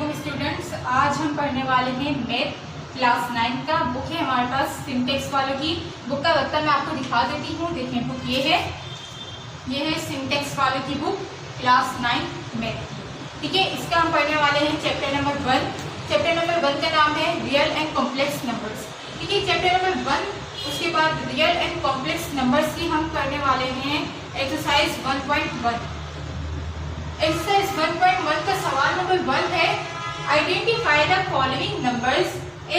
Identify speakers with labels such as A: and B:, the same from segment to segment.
A: वालेकुम स्टूडेंट्स। आज हम पढ़ने वाले हैं मैथ क्लास 9 का। बुक है हमारे पास सिंटेक्स वालों की। बुक का बर्तन मैं आपको दिखा देती हूँ। देखें बुक ये है सिंटेक्स वालों की बुक क्लास 9 मैथ। ठीक है, इसका हम पढ़ने वाले हैं चैप्टर नंबर 1। चैप्टर नंबर 1 का नाम है रियल एंड कॉम्प्लेक्स नंबर्स। ठीक है, चैप्टर नंबर 1, उसके बाद रियल एंड कॉम्प्लेक्स नंबर्स की हम करने वाले हैं एक्सरसाइज 1.1। एक्सरसाइज 1.1 का सवाल नंबर 1 है, identify the following numbers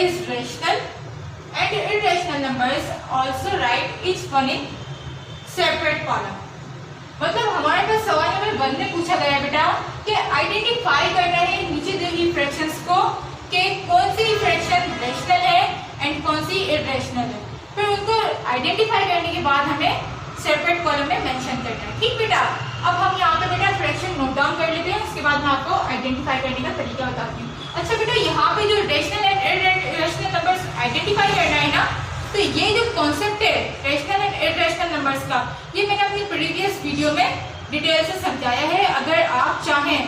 A: is rational and irrational numbers, also right each one in separate column. मतलब हमारे पास सवाल नंबर 1 में पूछा गया बेटा कि आइडेंटिफाई करना है नीचे दी हुई फ्रैक्शंस को कि कौन सी फ्रैक्शन रैशनल है एंड कौन सी इररेशनल है। फिर उनको आइडेंटिफाई करने के बाद हमें सेपरेट कॉलम में मेंशन करना है। ठीक बेटा, अब हम यहाँ पे बेटा फ्रैक्शन नोट डाउन कर लेते हैं, उसके बाद मैं आपको आइडेंटिफाई करने का तरीका बताती हूँ। अच्छा बेटा, यहाँ पे जो rational and irrational numbers identify करना है ना, तो ये जो कॉन्सेप्ट है रैशनल एंड इररेशनल नंबर्स का, ये मैंने अपनी प्रीवियस वीडियो में डिटेल से समझाया है। अगर आप चाहें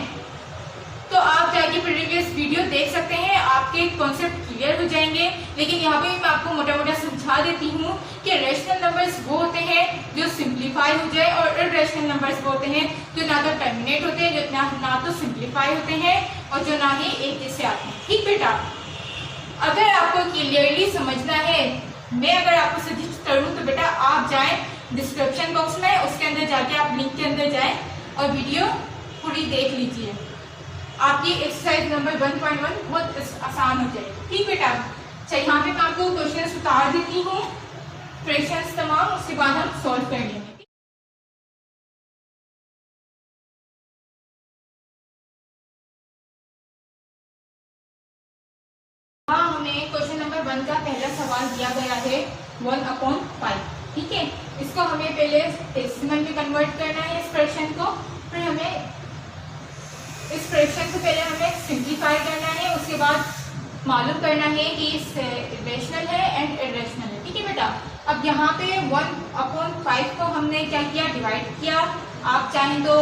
A: तो आप जाके प्रीवियस वीडियो देख सकते हैं, आपके कॉन्सेप्ट क्लियर हो जाएंगे। लेकिन यहाँ पे मैं आपको मोटा मोटा समझा देती हूँ कि रैशनल नंबर्स वो होते हैं जो सिंप्लीफाई हो जाए, और इररेशनल नंबर्स वो होते हैं जो ना तो टर्मिनेट होते हैं, जो ना तो सिंप्लीफाई होते हैं, और जो ना ही एक जैसे आते हैं। ठीक बेटा, अगर आपको क्लियरली समझना है, मैं अगर आपको सजेस्ट करूँ तो बेटा आप जाएं डिस्क्रिप्शन बॉक्स में, उसके अंदर जाके आप लिंक के अंदर जाएं और वीडियो पूरी देख लीजिए। आपकी एक्सरसाइज नंबर 1.1 बहुत आसान हो जाएगी। ठीक बेटा, अच्छा यहाँ पे मैं आपको क्वेश्चन उतार देती हूँ फ्रैक्शंस तमाम, उसके बाद हम सॉल्व कर लेंगे। हाँ, हमें क्वेश्चन नंबर 1 का पहला सवाल दिया गया है 1/5। ठीक है, इसको हमें पहले डेसिमल में कन्वर्ट करना है इस फ्रैक्शन को, फिर हमें इस फ्रैक्शन को पहले हमें सिंप्लीफाई करना है, उसके बाद मालूम करना है कि रैशनल है एंड इररेशनल है। ठीक है बेटा, अब यहाँ पे 1/5 को हमने क्या किया, डिवाइड किया। आप चाहें तो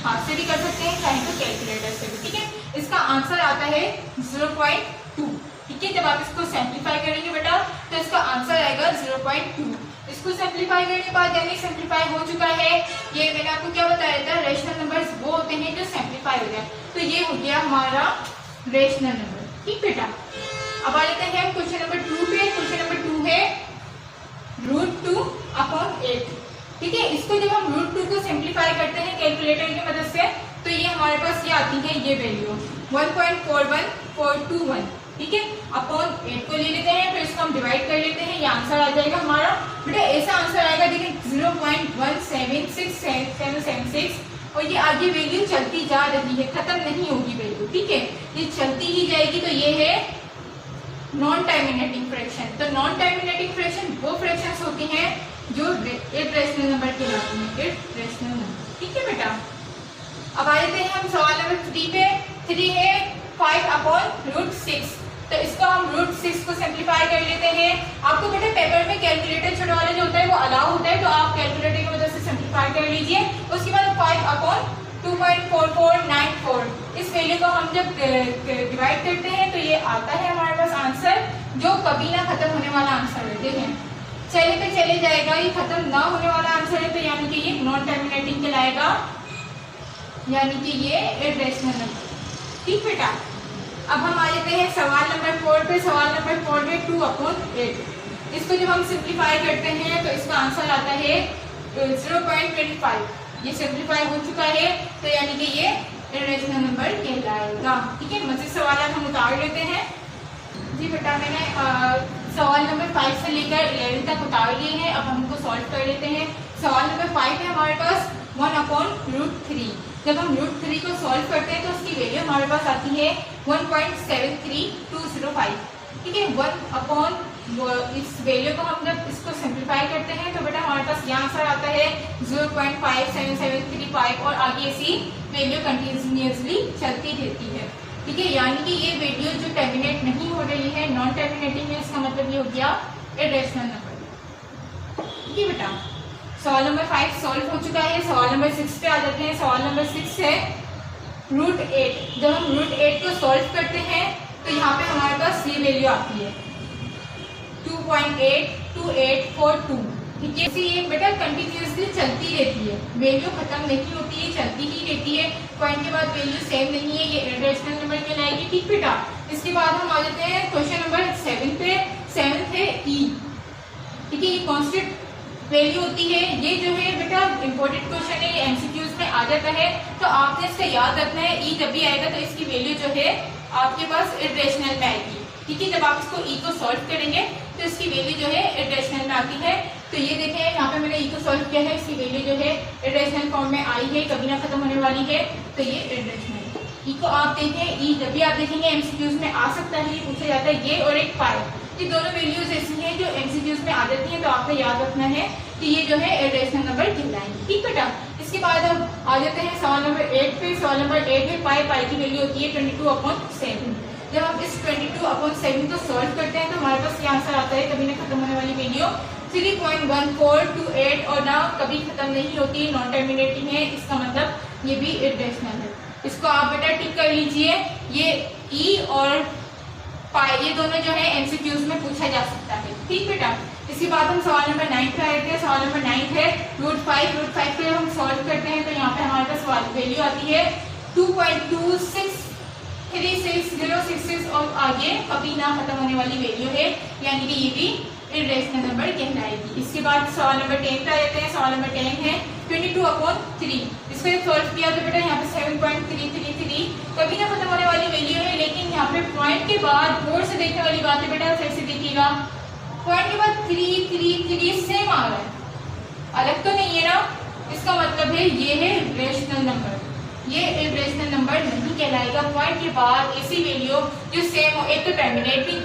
A: हाथ से भी कर सकते हैं, चाहें तो कैलकुलेटर से भी। ठीक है, इसका आंसर आता है 0.2। ठीक है, जब आप इसको सिंप्लीफाई करेंगे बेटा तो इसका आंसर आएगा 0.2। इसको सिंप्लीफाई करने के बाद यानी सिंप्लीफाई हो चुका है, ये मैंने आपको क्या बताया था, रैशनल नंबर्स वो होते हैं जो सिंप्लीफाई हो जाए, तो ये हो गया हमारा रैशनल नंबर। ठीक बेटा, अब आ लेते हैं क्वेश्चन नंबर 2 पे। क्वेश्चन नंबर 2 है √2/8। ठीक है, इसको जब हम √2 को सिंप्लीफाई करते हैं कैलकुलेटर की मदद से, तो ये हमारे पास ये आती है ये वैल्यू 1.41421। ठीक है, अपॉन 8 को ले लेते हैं, फिर इसको हम डिवाइड कर लेते हैं, ये आंसर आ जाएगा हमारा। बेटा ऐसा आंसर आएगा, देखिए 0.176776, और ये आगे वैल्यू चलती जा रही है, खत्म नहीं होगी वैल्यू। ठीक है, ये चलती ही जाएगी। तो ये है नॉन टर्मिनेटिंग फ्रैक्शन। तो नॉन टर्मिनेटिंग फ्रैक्शन वो फ्रैक्शंस होती हैं जो इररेशनल नंबर कहलाती हैं, इररेशनल नंबर। ठीक है बेटा, अब आ जाते हैं हम सवाल नंबर 3 पे। 3 है 5/√6। तो इसको हम √6 को सिंप्लीफाई कर लेते हैं। आपको बेटा पेपर में कैलकुलेटर छोटा वाला जो होता है वो अलाउ होता है, तो आप कैलकुलेटर की मदद से सिंप्लीफाई कर लीजिए। उसके बाद 5/2.4494, इस वैल्यू को हम जब डिवाइड करते हैं तो ये आता है हमारे पास आंसर, जो कभी ना खत्म होने वाला आंसर है। देखें चले पे चले जाएगा, ये खत्म ना होने वाला आंसर है, तो यानी कि ये नॉन टर्मिनेटिंग कहलाएगा, यानी कि ये इररेशनल नंबर। ठीक बेटा, अब हम आ जाते हैं सवाल नंबर 4 पे। सवाल नंबर 4 में 2/8, इसको जब हम सिंप्लीफाई करते हैं तो इसका आंसर आता है 0.25। ये सिंप्लीफाई हो चुका है, तो यानी कि ये इररेशनल नंबर कहलाएगा। ठीक है, मज़ीद सवाल हम उतार लेते हैं। जी बेटा, मैंने सवाल नंबर 5 से लेकर 11 तक उतार लिए हैं, अब हम इनको सॉल्व कर लेते हैं। सवाल नंबर 5 है हमारे पास 1/√3। जब हम √3 को सॉल्व करते हैं तो उसकी वैल्यू हमारे पास आती है 1.73205। ठीक है, 1 इस वैल्यू को हम जब इसको सिंप्लीफाई करते हैं तो बेटा हमारे पास यहाँ आंसर आता है 0.57735, और आगे ऐसी वैल्यू कंटिन्यूसली चलती रहती है। ठीक है, यानी कि ये वैल्यू जो टर्मिनेट नहीं हो रही है, नॉन टर्मिनेटिंग है, इसका मतलब ये हो गया इररेशनल नंबर। ठीक है बेटा, सवाल नंबर 5 सॉल्व हो चुका है। सवाल नंबर 6 पे आ जाते हैं। सवाल नंबर 6 है √8। जब हम √8 को सॉल्व करते हैं तो यहाँ पे हमारे पास ये वैल्यू आती है 2.82842। ठीक है, इसी ये बेटा कंटिन्यूसली चलती रहती है, वैल्यू खत्म नहीं होती है, चलती ही रहती है। पॉइंट के बाद वैल्यू सेम नहीं है, ये इरेशनल नंबर कहलाएगी। ठीक बेटा, इसके बाद हम आ जाते हैं क्वेश्चन नंबर 7 पे। 7 है ई। ठीक है, ये कांस्टेंट वैल्यू होती है। ये जो है बेटा इंपॉर्टेंट क्वेश्चन है, ये एमसीक्यूज में आ जाता है, तो आपने इसका याद रखना है। ई जब भी आएगा तो इसकी वैल्यू जो है आपके पास इरेशनल में आएगी। ठीक है, जब आप इसको ई को सॉल्व करेंगे तो इसकी वैल्यू जो है इरेशनल में आती है। तो ये देखें, यहाँ पे मैंने ई को सॉल्व किया है, इसकी वैल्यू जो है इरेशनल फॉर्म में आई है, कभी ना खत्म होने वाली है, तो ये इरेशनल। ई को आप देखें, ई जब भी आप देखेंगे एमसीक्यूज में आ सकता है, ये पूछा जाता है, ये और एक पाई, ये दोनों वैल्यूज ऐसी हैं जो एमसीक्यूज में आ जाती हैं, तो आपको याद रखना है कि ये जो है इरेशनल नंबर कहलाएंगे। ठीक बेटा, इसके बाद हम आ जाते हैं सवाल नंबर 8 पे। सवाल नंबर 8 में पाई की वैल्यू होती है 22/7। जब हम इस 22/7 को सॉल्व करते हैं तो हमारे पास ये आंसर आता है, कभी ना खत्म होने वाली वैल्यू 3.1428, और ना कभी खत्म नहीं होती, नॉन टर्मिनेटिंग है, इसका मतलब ये भी इरेशनल है। इसको आप बेटा टिक कर लीजिए। ये ई और पाई ये दोनों जो है एमसीक्यूज में पूछा जा सकता है। ठीक बेटा, इसके बाद हम सवाल नंबर 9 पे आए थे। सवाल नंबर 9 है √5। √5 पे हम सॉल्व करते हैं तो यहाँ पे हमारे पास वैल्यू आती है 2.263666 और आगे कभी ना खत्म होने वाली वैल्यू है, यानी कि ये भी इरेशनल नंबर कहलाएगी। इसके बाद सवाल नंबर 10 पे आ जाते हैं। सवाल नंबर 10 है 22/3। इसको सॉल्व किया तो बेटा यहाँ पे 7.333 कभी ना खत्म होने वाली वैल्यू है, लेकिन यहाँ पे पॉइंट के बाद गौर से देखने वाली बात है बेटा, फिर से देखिएगा, पॉइंट के बाद 333 सेम आ रहा है, अलग तो नहीं है ना, इसका मतलब है ये है इरेशनल नंबर, ये इरेशनल नंबर नहीं कहलाएगा। पॉइंट के बाद ऐसी वैल्यू जो सेम हो, एक तो टर्मिनेट भी,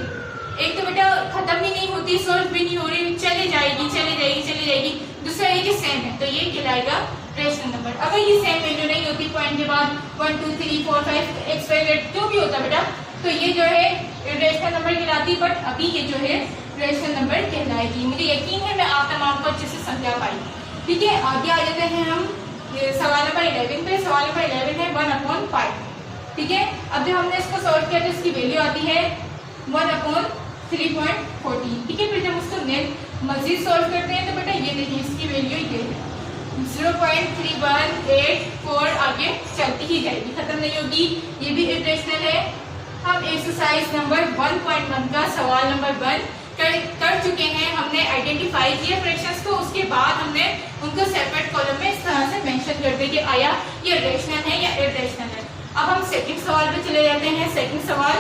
A: एक तो बेटा खत्म भी नहीं होती, सॉल्व भी नहीं हो रही, चले जाएगी, दूसरा ये कि सेम है, तो ये कहलाएगा इरेशनल नंबर। अगर ये सेम वैल्यू नहीं होती, पॉइंट के बाद 1 2 3 4 5 एक्सपायर जो भी होता बेटा, तो ये जो है इरेशनल नंबर कहलाती, बट अभी ये जो है इरेशनल नंबर कहलाएगी। मुझे यकीन है मैं आप तमाम को अच्छे से समझा पाई। ठीक है, आगे आ जाते हैं हम सवाल नंबर 11 पे। सवाल नंबर 11 है 1/5। ठीक है, अब जब हमने इसको सॉल्व किया तो इसकी वैल्यू आती है 1/3.40। ठीक है, फिर जब उसको मजीद सॉल्व करते हैं तो बेटा ये देखिए इसकी वैल्यू ये है 0.3184, आगे चलती ही जाएगी, खत्म नहीं होगी, ये भी इरेशनल है। हम एक्सरसाइज नंबर 1.1 का सवाल नंबर 1 कर चुके हैं। हमने आइडेंटिफाई किया फ्रैक्शंस को, उसके बाद हमने उनको सेपरेट कॉलम में इस तरह से मेंशन कर दिया कि आया ये रेशनल है या इरेशनल है। अब हम सेकंड सवाल पे चले जाते हैं। सेकंड सवाल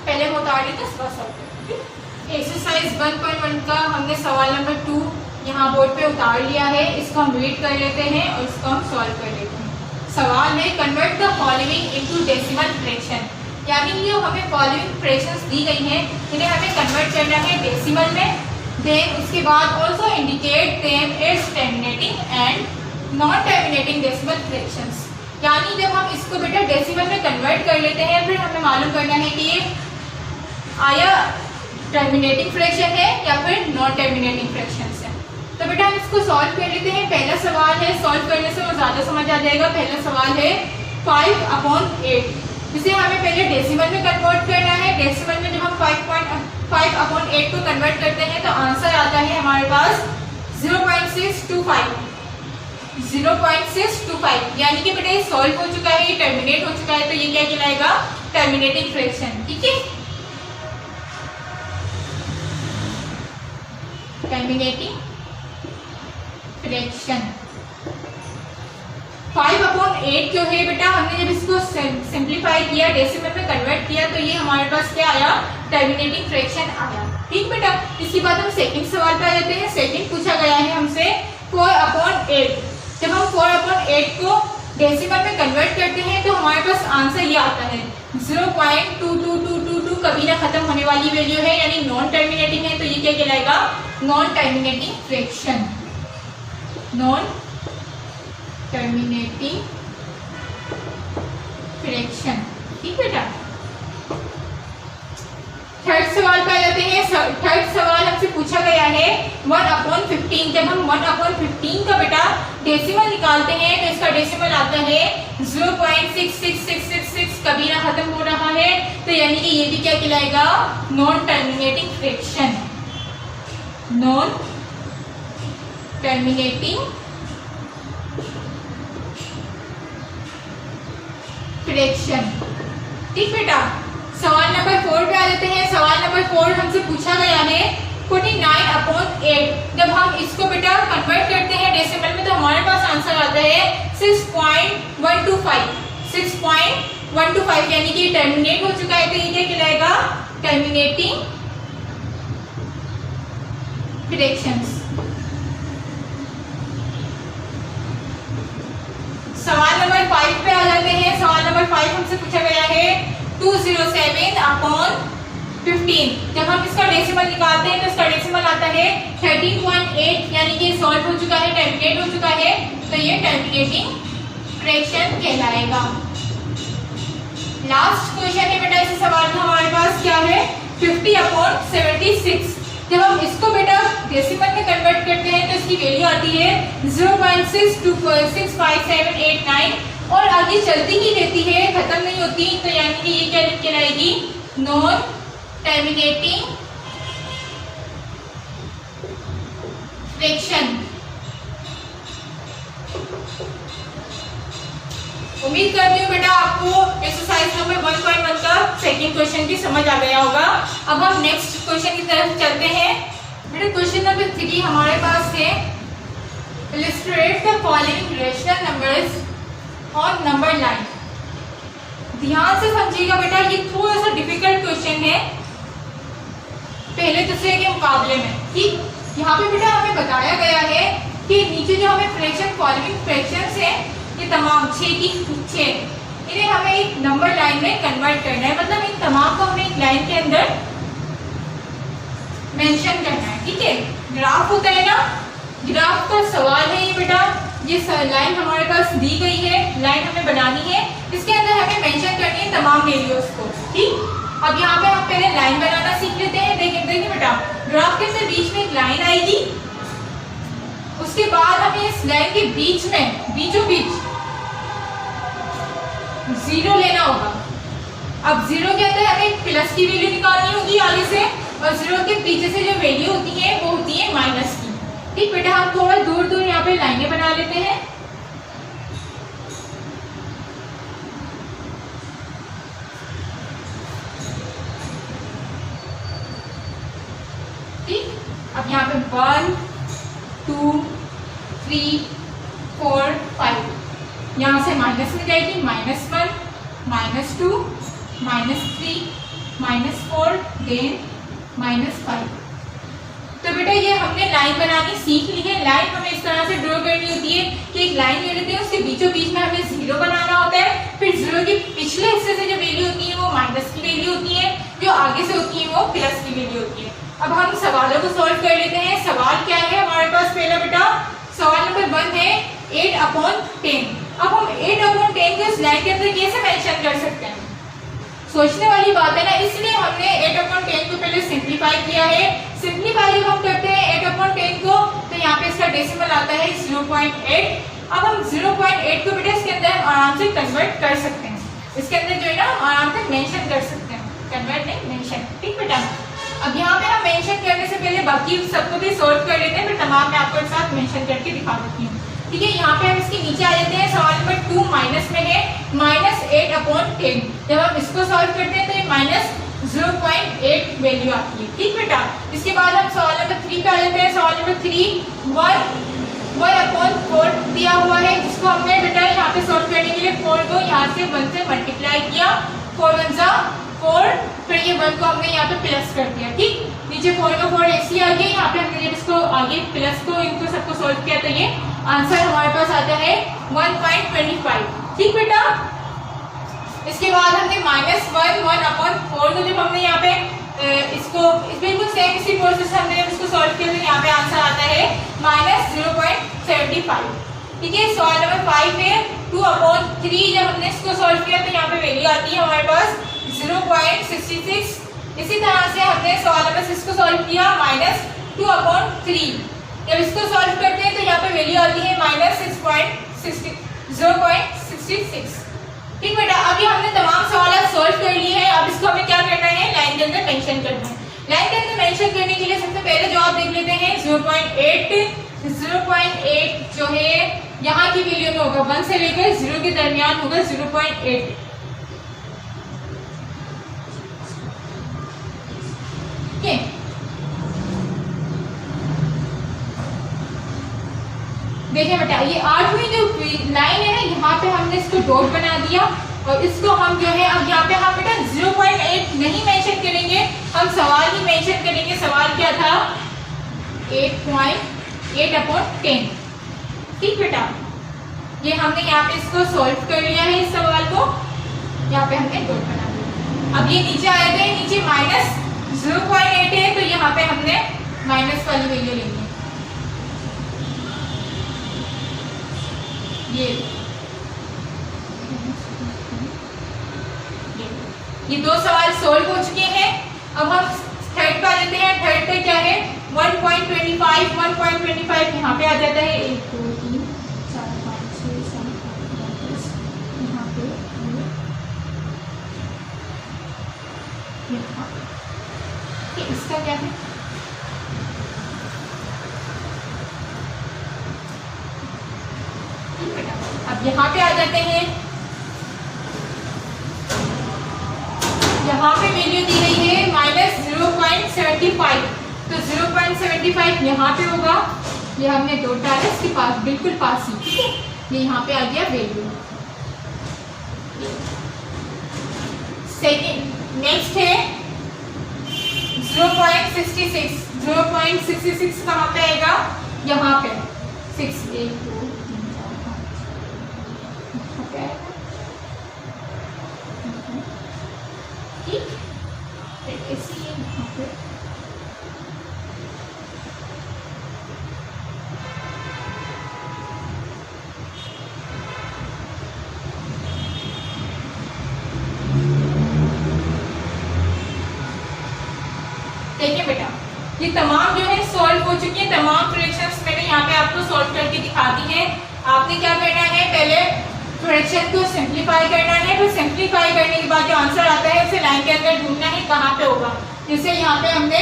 A: पहले वो उतार लेते हैं, उसका सॉल्व करते हैं। एक्सरसाइज 1.1 का हमने सवाल नंबर 2 यहाँ बोर्ड पे उतार लिया है, इसको हम रीड कर लेते हैं और इसको हम सॉल्व कर लेते हैं। सवाल है convert the following into decimal fraction, यानी जो हमें फॉलोइंग फ्रैक्शंस दी गई हैं इन्हें हमें कन्वर्ट करना है डेसिमल में। देन उसके बाद also indicate them it's terminating and non terminating decimal fractions, यानी जब हम इसको बेटा डेसिमल में कन्वर्ट कर लेते हैं फिर हमें मालूम करना है कि ये आया टर्मिनेटिंग फ्रैक्शन है या फिर नॉन टर्मिनेटिंग फ्रैक्शंस है। तो बेटा हम इसको सॉल्व कर लेते हैं। पहला सवाल है, सॉल्व करने से वो ज़्यादा समझ आ जाएगा। पहला सवाल है 5/8, इसे हमें पहले डेसिमल में कन्वर्ट करना है। डेसिमल में जब हम 5/8 को कन्वर्ट करते हैं तो आंसर आता है हमारे पास 0.625, यानी कि बेटा ये सॉल्व हो चुका है, ये टर्मिनेट हो चुका है, तो ये क्या कहलाएगा टर्मिनेटिंग फ्रैक्शन। ठीक है, टर्मिनेटिंग फ्रैक्शन 5/8 जो है बेटा हमने जब इसको सिंप्लीफाई किया, डेसिमल में कन्वर्ट किया, तो ये हमारे पास क्या आया टर्मिनेटिंग फ्रैक्शन आया। ठीक बेटा, इसके बाद हम सेकंड सवाल पे आ जाते हैं। सेकंड पूछा गया है हमसे 4/8। जब हम 4/8 को डेसिमल में कन्वर्ट करते हैं तो हमारे पास आंसर ये आता है 0.22222, कभी ना खत्म होने वाली वैल्यू है, यानी नॉन टर्मिनेटिंग है, तो ये क्या कहलाएगा non terminating fraction, non terminating fraction. ठीक बेटा, थर्ड सवाल पे आ जाते हैं। थर्ड सवाल हम हमसे पूछा गया है 1/15। जब हम 1/15 का बेटा डेसिमल निकालते हैं तो इसका डेसिमल आता है 0.66666, कभी ना खत्म हो रहा है, तो यानी कि ये भी क्या कहलाएगा, non terminating fraction, non terminating fraction. ठीक बेटा, सवाल नंबर 4 पे आ जाते हैं। सवाल नंबर 4 हमसे पूछा गया है 49/8। जब हम इसको बेटा कन्वर्ट करते हैं डेसिमल में तो हमारे पास आंसर आता है 6.125, 6.125, यानी कि टर्मिनेट हो चुका है, तो ये क्या कहलाएगा, टर्मिनेटिंग फ्रैक्शंस। सवाल नंबर 5 पे आ जाते हैं। सवाल नंबर 5 हमसे पूछा गया है 207/15। जब हम इसका डेसिमल निकालते हैं तो इसका डेसिमल आता है 13.8, यानी कि सॉल्व हो चुका है, टर्मिनेट हो चुका है, तो ये टर्मिनेटिंग फ्रैक्शन कहलाएगा। लास्ट क्वेश्चन है बेटा इस सवाल का हमारे पास क्या है, 50/76। जब हम इसको बेटा डेसिमल में कन्वर्ट करते हैं तो इसकी वैल्यू आती है 0.6265789, और आगे चलती ही रहती है, खत्म नहीं होती, तो यानी कि ये क्या कहलाएगी, नॉन टर्मिनेटिंग फ्रैक्शन। उम्मीद करती हूँ बेटा आपको एक्सरसाइज नंबर 1.1 का सेकंड क्वेश्चन भी समझ आ गया होगा। अब हम नेक्स्ट क्वेश्चन की तरफ चलते हैं। बेटा क्वेश्चन नंबर 3 हमारे पास है, illustrate the following rational numbers और नंबर लाइन। ध्यान से समझिएगा बेटा, ये थोड़ा सा डिफिकल्ट क्वेश्चन है पहले दूसरे के मुकाबले में। ठीक, यहाँ पे बेटा हमें बताया गया है कि नीचे जो हमें फ्रैक्शन, फॉलोइंग फ्रैक्शंस है, ये तमाम 6 की 6, इन्हें हमें एक नंबर लाइन में कन्वर्ट करना है, मतलब इन तमाम को हमें एक लाइन के अंदर मेंशन करना है। ठीक है, ग्राफ होता है ना, ग्राफ का सवाल है ये बेटा। ये लाइन हमारे पास दी गई है, लाइन हमें बनानी है, इसके अंदर हमें मेंशन करनी है तमाम वैल्यूज को। ठीक, अब यहाँ पे हम पहले लाइन बनाना सीख लेते हैं। देखिए बेटा, ग्राफ के अंदर बीच में एक लाइन आएगी, उसके बाद हमें इस लाइन के बीच में, बीचों बीच 0 लेना होगा। अब 0 के अंदर हमें प्लस की वैल्यू निकालनी होगी आगे से, और 0 के पीछे से जो वैल्यू होती है वो होती है माइनस की। ठीक बेटा, हम थोड़ा दूर दूर यहाँ पे लाइनें बना लेते हैं। ठीक, अब यहाँ पे 1 2 3 4 5, यहाँ से माइनस में जाएगी, -1 -2 -3 -4 देन -5। तो बेटा ये हमने लाइन बनानी सीख ली है। लाइन हमें इस तरह से ड्रॉ करनी होती है कि एक लाइन ले लेते हैं, उसके बीचों बीच में हमें 0 बनाना होता है, फिर 0 के पिछले हिस्से से जो वैल्यू होती है वो माइनस की वैल्यू होती है, जो आगे से होती है वो प्लस की वैल्यू होती है। अब हम सवालों को सॉल्व कर लेते हैं। सवाल क्या है हमारे पास, पहला बेटा सवाल नंबर 1 है 8/10। अब हम 8/10 को इस लाइन के अंदर कैसे मेंशन कर सकते हैं, सोचने वाली बात है ना, इसलिए हमने 8/10 को पहले सिंप्लीफाई किया है। सिंप्लीफाई जब हम करते हैं 8/10 को, तो यहाँ पे इसका डेसिमल आता है 0.8। अब हम 0.8 को बेटा इसके अंदर हम आराम से कन्वर्ट कर सकते हैं, इसके अंदर जो है ना आराम से मेंशन कर सकते हैं, कन्वर्ट नहीं मेंशन। ठीक बेटा, अब यहाँ पे हम मेंशन करने से पहले बाकी सबको भी सॉल्व कर लेते हैं, फिर तमाम मैं आपको एक साथ मेंशन करके दिखा देती हूँ। ठीक है, यहाँ पे हम इसके नीचे आ जाते हैं। सवाल नंबर 2 माइनस में है, -8/10। जब हम इसको सॉल्व करते हैं तो ये -0.8 वैल्यू आती है। ठीक बेटा, इसके बाद हम सवाल नंबर 3 पे आ जाते हैं। सवाल नंबर 3 1/4 दिया हुआ है, जिसको हमने बेटा यहाँ पे सॉल्व करने के लिए 4 को यहाँ से 1 से मल्टीप्लाई किया, 4 1 जा 4, फिर ये 1 को हमने यहाँ पे प्लस कर दिया। ठीक, नीचे 4 का 4 ऐसे आ गया, यहाँ पे हमने जब इसको आगे प्लस को इनको सबको सॉल्व किया तो ये आंसर हमारे पास आता है 1.25। ठीक बेटा, इसके बाद हमने -1/4 को जब हमने यहाँ पे इसको बिल्कुल सेम इसी प्रोसेस हमने इसको सॉल्व किया तो यहाँ पे आंसर आता है -0.75। ठीक है, सवाल नंबर 5 है 2/3। जब हमने इसको सॉल्व किया तो यहाँ पे वैल्यू आती है हमारे पास 0.66 इसी तरह से हमने सवाल नंबर 6 को सॉल्व किया -2/3। जब इसको सॉल्व करते हैं तो यहाँ पे वैल्यू आती है -0.66। ठीक बेटा, अभी हमने तमाम सवाल सॉल्व कर लिए हैं। अब इसको हमें क्या करना है, लाइन के अंदर मेंशन करना है। लाइन के अंदर मेंशन करने के लिए सबसे पहले जवाब देख लेते हैं। 0.8 जो है यहाँ की वैल्यू में होगा 1 से लेकर 0 के दरमियान होगा 0.8। देखिए बेटा, ये 8वीं जो लाइन है ना, यहाँ पे हमने इसको डॉट बना दिया और इसको हम जो है अब यहाँ पे हम बेटा 0.8 नहीं मेंशन करेंगे, हम सवाल ही मेंशन करेंगे। सवाल क्या था, 8.8/10। ठीक बेटा, ये हमने यहाँ पे इसको सॉल्व कर लिया है। इस सवाल को यहाँ पे हमने डॉट बना दिया। अब ये नीचे आए थे, नीचे -0.8 है तो यहाँ पे हमने माइनस वाली वैल्यू लेंगे। ये दो सवाल सोल्व हो चुके हैं। अब हम थर्ड पे आ जाते हैं। थर्ड पे क्या है, 1.25 यहाँ पे आ जाता है। 1 2 3 4 5 6 7 8 9 10 यहाँ पे इसका क्या है, अब यहाँ पे आ जाते हैं। यहाँ पे वैल्यू दी गई है -0.75, तो 0.75 यहाँ पे होगा। ये हमने दो डाला इसके पास, बिल्कुल पास ही। ठीक है, ये यहाँ पे आ गया वैल्यू। सेकेंड नेक्स्ट है 0.66। 0.66 कहाँ पे आएगा, यहाँ पे 6 1 2 3 4 5 ठीक, इसलिए यहाँ पे देखिए बेटा, ये तमाम जो है सॉल्व हो चुकी है। तमाम फ्रैक्शंस मैंने यहाँ पे आपको सॉल्व करके दिखा दी है। आपने क्या करना है, पहले फ्रैक्शन को सिंप्लीफाई करना है, फिर सिंप्लीफाई करने के बाद जो आंसर आता है उसे लाइन के अंदर ढूंढना है कहाँ पे होगा। जैसे यहाँ पे हमने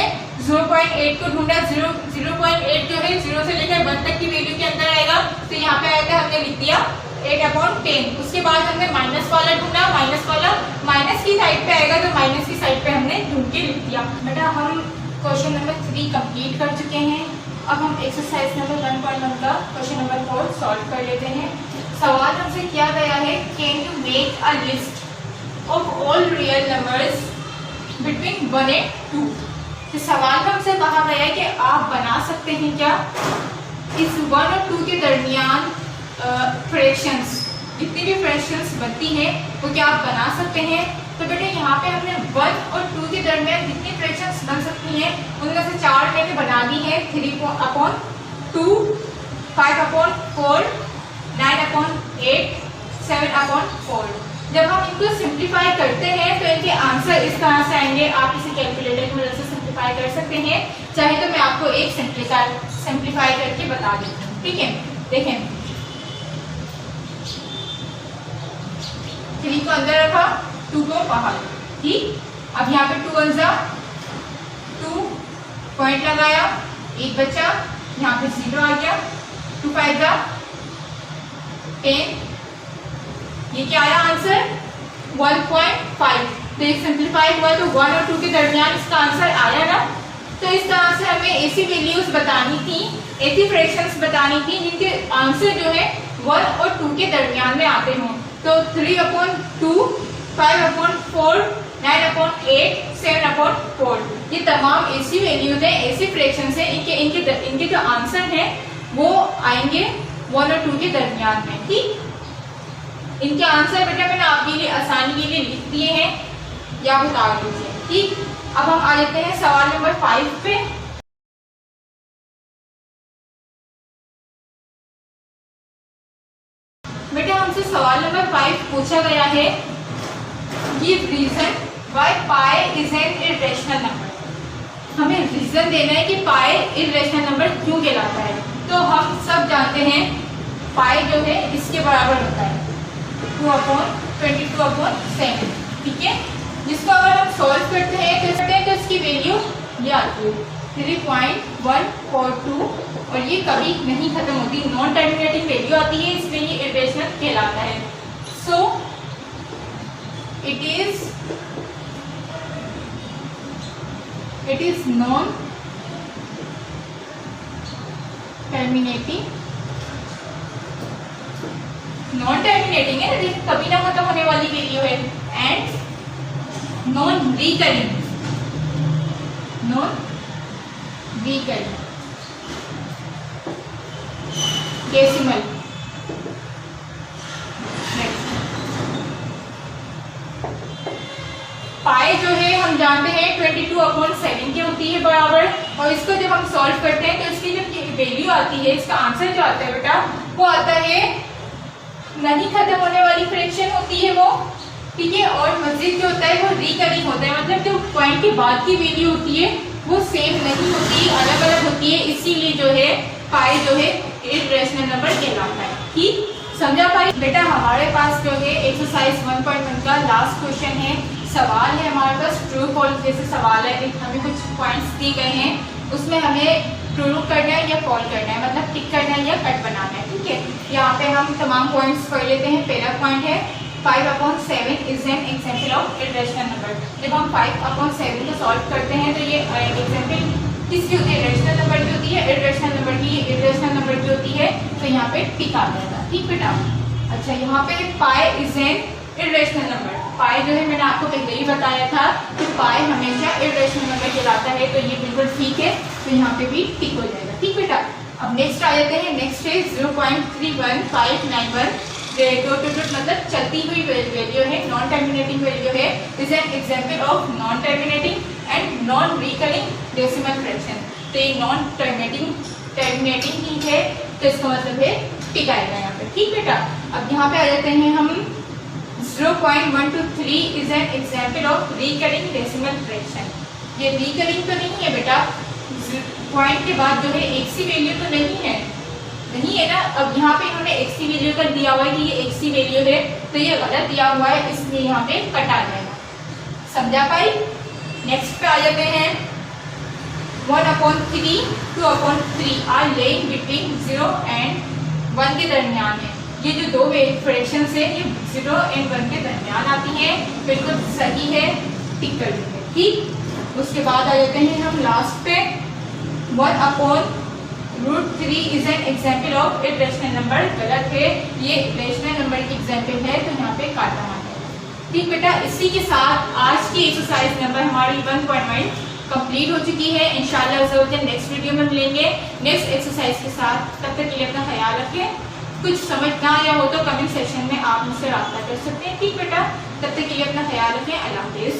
A: 0.8 को ढूंढा, 0.8 जो है 0 से लेकर 1 तक की वैल्यू के अंदर आएगा, तो यहाँ पे आएगा, हमने लिख दिया 8/10। उसके बाद हमने माइनस वाला ढूंढा, माइनस वाला माइनस की साइड पे आएगा, तो माइनस की साइड पे हमने ढूंढ के लिख दिया। बेटा हम क्वेश्चन नंबर 3 कंप्लीट कर चुके हैं। अब हम एक्सरसाइज नंबर 1.1 का क्वेश्चन नंबर 4 सॉल्व कर लेते हैं। सवाल हमसे किया गया है, can you make a list of all real numbers between 1 and 2। तो सवाल हमसे कहा गया है कि आप बना सकते हैं क्या इस 1 और 2 के दरमियान फ्रैक्शंस, जितनी भी फ्रैक्शंस बनती हैं वो क्या आप बना सकते हैं। तो बेटे यहाँ पे हमने 1 और 2 के दरमियान जितनी फ्रैक्शंस बन सकती हैं उनमें से 4 मैंने बना दी है। 3/2, 5/4, 9/8, 7/4। जब हम इनको सिंप्लीफाई करते हैं तो इनके आंसर इस तरह से आएंगे। आप इसे कैलकुलेटर की मदद से सिंप्लीफाई कर सकते हैं, चाहे तो मैं आपको एक सिंप्लीफाई करके बता देती हूँ। ठीक है, देखें 3 को अंदर रखा, 2 को बाहर। ठीक, अब यहाँ पे 2 1 जा 2, पॉइंट लगाया, 1 बचा, यहाँ पे 0 आ गया, 2 5 जा 10। ये क्या आया आंसर 1.5। तो एक सिंप्लीफाई हुआ तो 1 और 2 के दरमियान इसका आंसर आया ना। तो इस तरह से हमें ऐसी वैल्यूज बतानी थी, ऐसी फ्रैक्शंस बतानी थी जिनके आंसर जो है 1 और 2 के दरमियान में आते हों। तो 3/2, 5/4, 9/8, 7/4, ये तमाम ऐसी वैल्यूज हैं, ऐसी फ्रैक्शंस हैं, इनके जो आंसर हैं वो आएंगे 1 और 2 के दरमियान में। ठीक, इनके आंसर बेटा मैंने आपके लिए आसानी के लिए लिख दिए हैं, या बता दीजिए। ठीक, अब हम आ जाते हैं सवाल नंबर 5 पे। बेटा हमसे सवाल नंबर 5 पूछा गया है, give reason why pi is an irrational number. हमें रीजन देना है कि पाई इरेशनल नंबर क्यों कहलाता है। तो हम सब जानते हैं पाई जो है इसके बराबर होता है 2/22/7, ठीक है। जिसको अगर हम सॉल्व करते हैं तो इसकी वैल्यू ये आती है 3.142 और ये कभी नहीं खत्म होती, नॉन टर्मिनेटिंग वैल्यू आती है, इसलिए ये इरेशनल कहलाता है। सो it is non terminating है, कभी ना खत्म होने वाली वैल्यू है, एंड नॉन रिकरिंग डेसिमल। पाई जो है हम जानते हैं 22/7 की होती है बराबर, और इसको जब हम सॉल्व करते हैं तो इसकी जो वैल्यू आती है, इसका आंसर जो आता है बेटा वो आता है, नहीं खत्म होने वाली फ्रैक्शन होती है वो, ठीक है। और मजीद जो होता है वो रिकरिंग होता है, मतलब जो पॉइंट के बाद की वैल्यू होती है वो सेम नहीं होती, अलग अलग होती है, इसीलिए जो है पाई जो है इरेशनल नंबर कहलाता है। ठीक समझा पाई बेटा। हमारे पास जो है एक्सरसाइज 1.1 का लास्ट क्वेश्चन है, सवाल है हमारे पास ट्रू फॉल्स जैसे सवाल है, हमें कुछ पॉइंट्स दिए गए हैं, उसमें हमें ट्रू करना है या फॉल करना है, मतलब टिक करना है या कट बनाना है, ठीक है। यहाँ पे हम तमाम पॉइंट्स पढ़ लेते हैं। पहला पॉइंट है 5/7 is an example of irrational number. जब हम 5/7 को सॉल्व करते हैं तो ये एग्जाम्पल किसकी होती है, इरेशनल नंबर की होती है, इरेशनल नंबर की, इरेशनल नंबर की होती है, तो यहाँ पे टिक आ जाएगा, ठीक बेटा। अच्छा, यहाँ पे pi is an irrational number, pi जो है मैंने आपको पहले ही बताया था कि पाई हमेशा इरेशनल नंबर कहलाता है, तो ये बिल्कुल ठीक है, तो यहाँ पे भी टिक हो जाएगा, ठीक बेटा। अब नेक्स्ट आ जाते हैं, नेक्स्ट है 0.31591, मतलब चलती हुई वैल्यू है, नॉन टर्मिनेटिंग वैल्यू है, is an example of non terminating and non recurring decimal fraction. तो ये नॉन टर्मिनेटिंग ही है, तो इसका मतलब है टिक आएगा यहाँ पे, ठीक बेटा। अब यहाँ पे आ जाते हैं हम 0.123 is an example of recurring decimal fraction. ये रिकरिंग तो नहीं है बेटा, पॉइंट के बाद जो है एक सी वैल्यू तो नहीं है ना। अब यहाँ पे इन्होंने एक सी वैल्यू कर दिया हुआ है कि ये एक सी वैल्यू है, तो ये गलत दिया हुआ है, इसलिए यहाँ पे कट आ जाएगा, समझा पाई। नेक्स्ट पे आ जाते हैं 1/3 2/3 आर लेइंग बिटवीन 0 एंड 1 के दरमियान है। ये जो दो फ्रैक्शंस है ये 0 एंड 1 के दरमियान आती हैं, बिल्कुल सही है, टिक कर देंगे, ठीक। उसके बाद आ जाते हैं हम लास्ट पे 1/√3 is an example of irrational number. गलत है, ये इरेशनल नंबर की एग्जाम्पल है, तो यहाँ पे काटा मारना है, ठीक बेटा। इसी के साथ आज की एक्सरसाइज नंबर हमारी 1.1 कंप्लीट हो चुकी है। इंशाल्लाह नेक्स्ट वीडियो में मिलेंगे नेक्स्ट एक्सरसाइज के साथ। तब तक के लिए अपना ख्याल रखें। कुछ समझ ना आया हो तो कमेंट सेक्शन में आप मुझसे रब्ता कर सकते हैं, ठीक बेटा। तब तक के लिए अपना ख्याल रखें। अल्लाह हाफिज़।